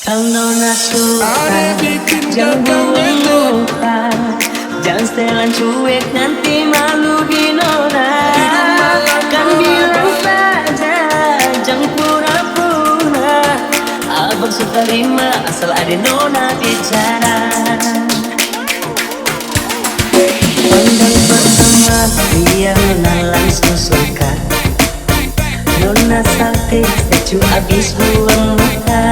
Kalau suka jangan buang muka, jangan setelan cuek nanti malu di nona. Kan bilang saja jangan pura-pura, abang suka terima asal ada nona bicara. Pandang pertama dia nona langsung suka, nona salty secu abis buang muka.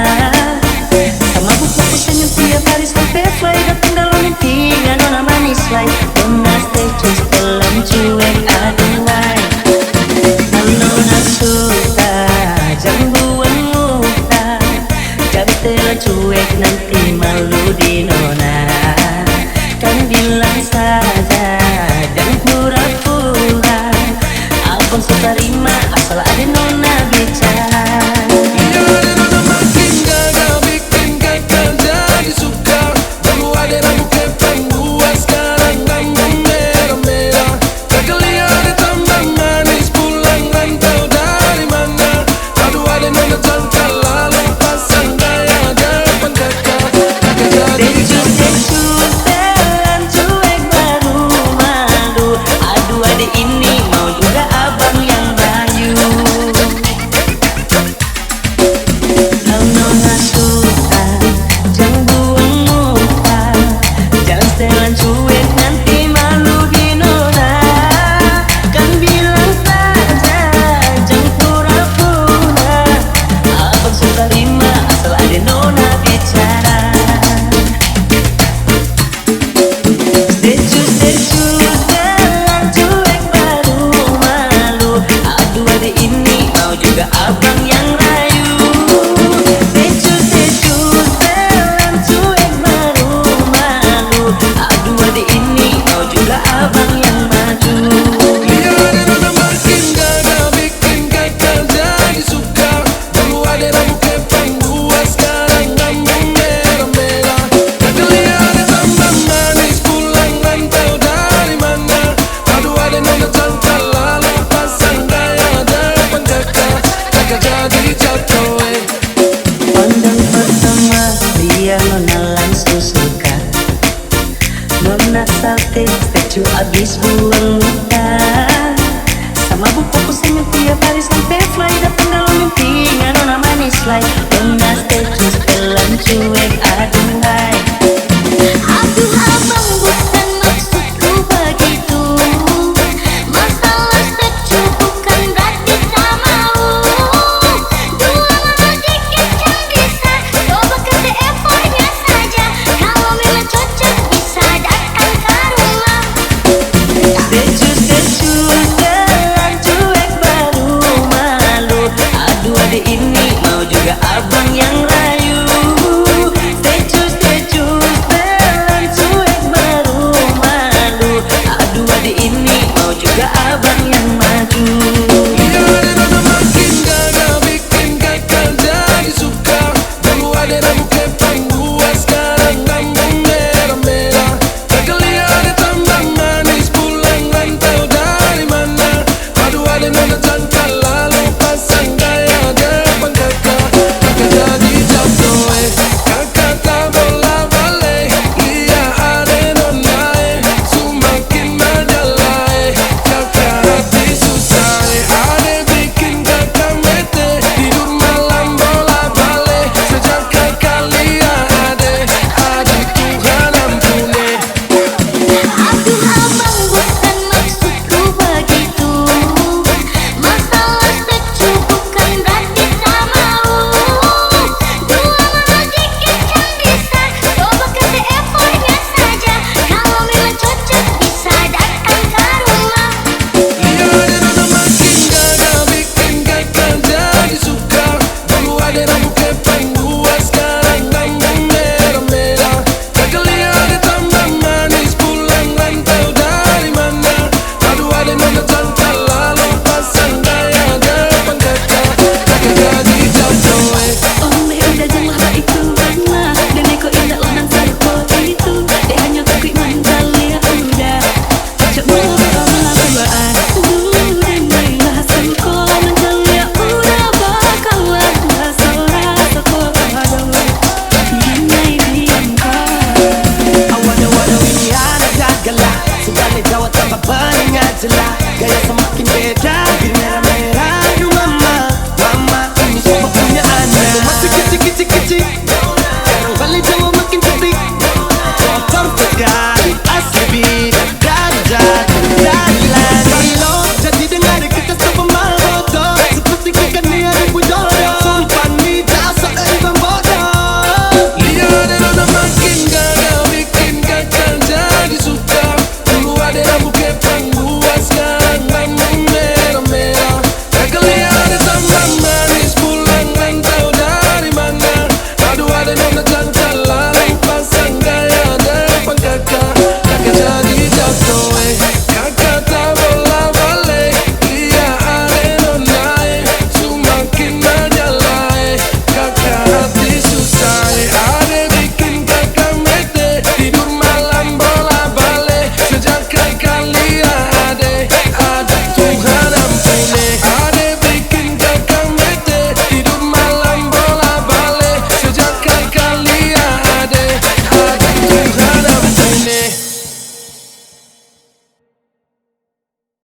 Sama buku senyum tiap hari sampai fly, datang dalam mimpi nona manis lain. Nona secu setelan cuek aduhai. Kalau nona suka jangan buang muka, jangan setelan cuek nanti malu di nona. Kan bilang saja jangan pura-pura, abang suka terima asal ada nona bicara. Abang yang rayu, secu setelan cuek malu-malu. Aduh adik ini mau juga abang yang maju. Lihat nona makin gagal, bikin kakak jadi suka. Dulu ada rambut kepang, gua sekarang rambut merah-merah. Kakak lihat tambah manis, pulang rantau dari mana. Aduh ada nona cantik lalu pasang gaya depan kakak. Jadi jatuh. Pandang pertama dia nona langsung suka, nona salty secu abis buang muka. Sama buku senyum tiap hari sampai fly, datang dalam mimpi nona manis lain. Nona secu setelan cuek aduh.